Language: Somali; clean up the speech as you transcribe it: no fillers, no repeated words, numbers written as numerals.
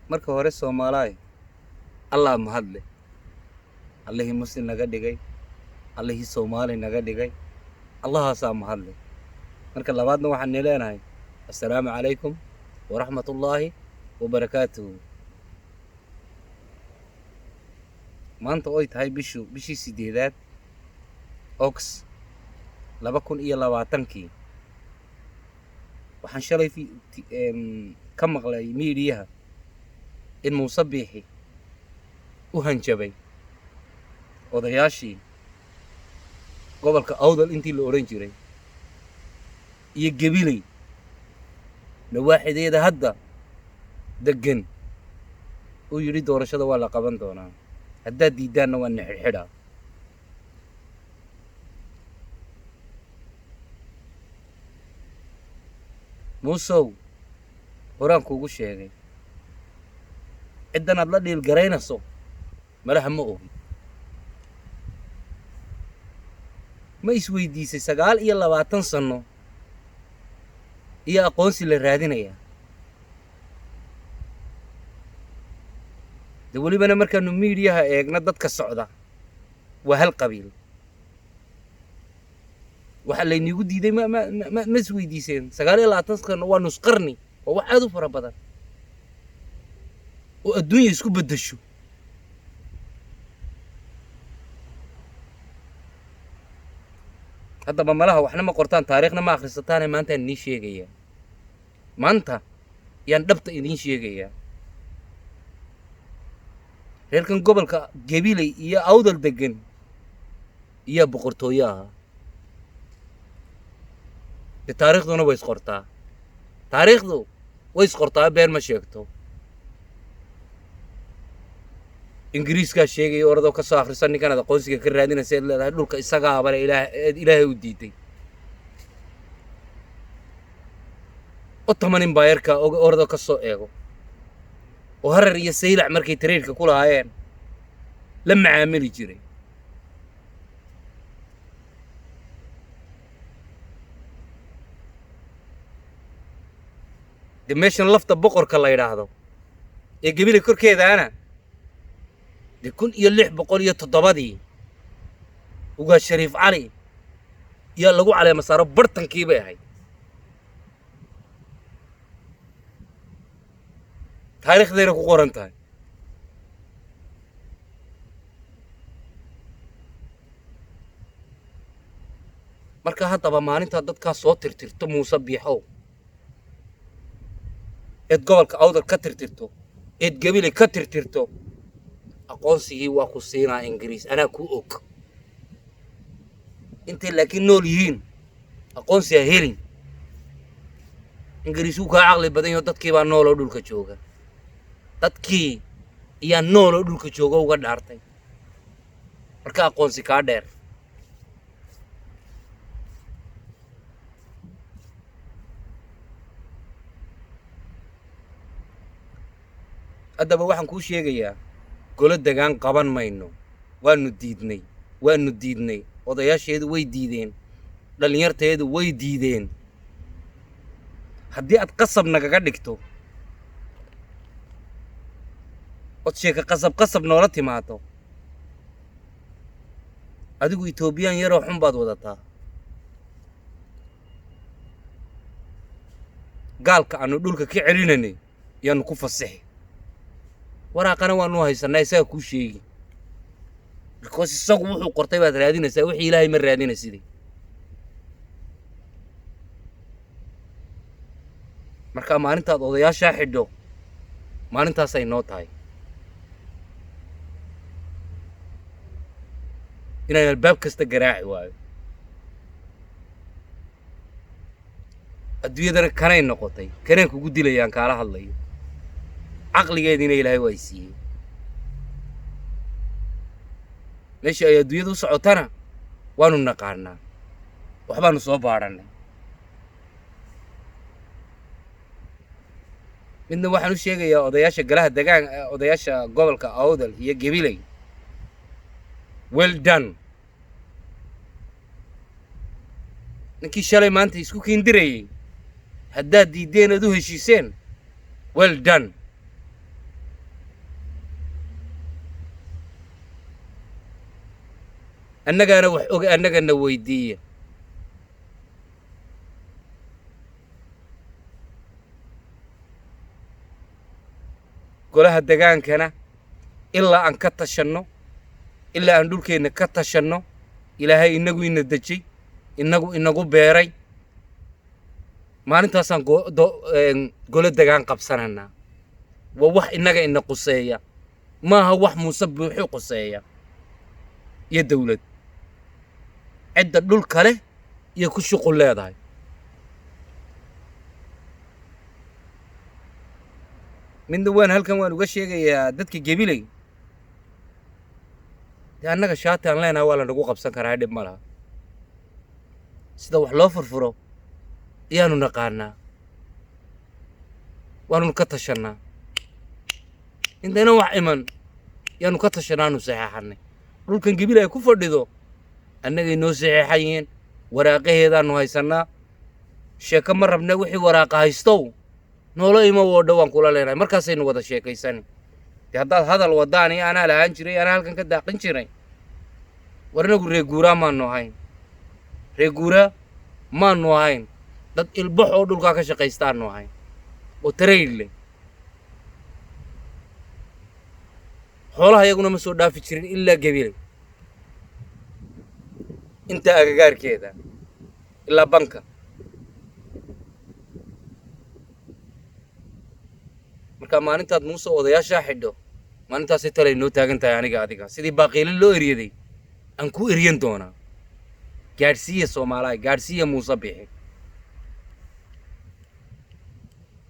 marka hore Soomaaliya Allah mahadle Allahi muslim naga dhigay Allahi Soomaali naga dhigay Allahaasaa mahadle marka labaadna waxaan leenahay assalaamu calaykum waraxmatullaahi wabarakaatuhu maanta oo ay tahay bishii 8 Ox 2020 waxaan shalay ka maqlay meediyaha in Muuse Biixi u hanjabay odayaashii gobolka Awdal intii la oran jiray iyo Gabiley nawaaxideeda hadda degan uu yiri doorashada waa la qaban doonaa hadda diidaana waa xidhaa Muusow horaan kuugu sheegay cidan aad la dhiil garaynayso malaha ma ogi ma isweydiisay 29 sano iyo aqoonsi la raadinaya dawladana markaanu meediyaha eegna dadka socda waa hal qabiil waxa la inigu diiday ma isweydiiseen 29 sano waa nus qarni oo wax aad u fara badan oo adduunyo isku bedesho haddaba malaha waxna ma qortaan taariikhna ma akhrisataan maanta aan idin sheegaya maanta yaan dhabta idin sheegaya reerkan gobolka Gabiley iyo Awdal degan iyo boqortooyaha taariikhduna way isqortaa taariikhdu way isqortaa been ma sheegto ingiriiska sheegay orado ka soo akhrisan ninkan aqoonsiga ka raadinaysa leedahay dhulka isaga abale ilaahay u diiday Ottoman Empire-ka orado ka soo eego oo Harar iyo Saylac markay tareerka ku lahaayeen la macaamili jiray dimeeshan lafta boqorka la yiraahdo ee Gabiley korkeedaana 1607 uga Shariif Cali iyo lagu caleema saaro bartankii bay ahayd taariikhdeena ku qoran tahay marka haddaba maalinta dadka soo tirtirto Muuse Biixow eed gobolka Awdal ka tirtirto eed Gabiley ka tirtirto aqoonsigii waa ku siinaa Ingiriis anaa ku og intii laakiin nool yihiin aqoonsiga helin Ingiriis uu ka aqli badan yahay dadkii baa nool oo dhulka jooga dadkii iyo nool oo dhulka jooga uga dhaartay marka aqoonsi ka dheer haddaba waxaan kuu sheegayaa golo degaan qaban mayno waanu diidnay odayaasheedu way diideen dhalinyarteedu way diideen haddii aad qasab nagaga dhigto od sheeka qasab noola timaado adigu Ethiopian yaroo xun baad wadataa gaalka aanu dhulka ka celinanay yaanu ku fasaxay waraaqana waanu haysanaa isaga ku sheegi because isagu wuxuu qortay baad raadinaysaa wixii Ilaahay ma raadinaysidii marka maalintaad odayaasha xidho maalintaas ay noo tahay inaan albaab kasta garaaci waayo adduunyadana kanay noqotay kanay kugu dilayaan kaala hadlayo caqligeedina Ilaahay way siiyay meesha ay adduunyadu socotana waanu naqaanaa waxbaanu soo baaranay midna waxaan u sheegayaa odayaasha galaha degaan odayaasha gobolka Awdal iyo Gabiley well done ninkii shalay maanta isku kiindirayay haddaad diideen aad u heshiiseen well done annagaana wax og annagana weydiiya golaha degaankana ilaa aan ka tashanno ilaa aan dhulkeenna ka tashanno ilaahay inagu ina dejay inagu beeray maalintaasaan golo degaan qabsananaa waa wax inaga ina quseeya maaha wax muuse buuxi quseeya iyo dawlad cidda dhul kale iyo ku shuqul leedahay midna waan halkan waan uga sheegayaa dadka Gabiley annaga shaati aan leenahay waa la nagu qabsan karaa dhib ma laha sida wax loo furfuro iyaanu naqaanaa waanu ka tashanaa intayna wax iman yaanu ka tashanaanu saxeexanay dhulkan Gabiley ay ku fadhido annaga inoo saxeexayeen waraaqaheedaanu haysanaa sheeko ma rabna wixii waraaqa haystow noolo ima wada waan kula leenahay markaasaynu wada sheekaysan haddaad hadal wadaan iyo anaa lahaan jiray anaa halkan ka daaqin jiray warnagu reeguuraa maanu ahayn reeguuraa maanu ahayn dad ilbax oo dhulkaa ka shaqaystaanu ahayn oo tarayl leh xoolaha iyaguna ma soo dhaafi jirin ilaa Gabiley inta agagaarkeeda ilaa banka marka maalintaad muuse odayaasha xidho maalintaasay talay noo taagan tahay aniga adiga sidii baaqiile loo eriyaday aan ku eriyan doonaa gaadhsiiya Soomaaliya gaadhsiiya Muuse Bixi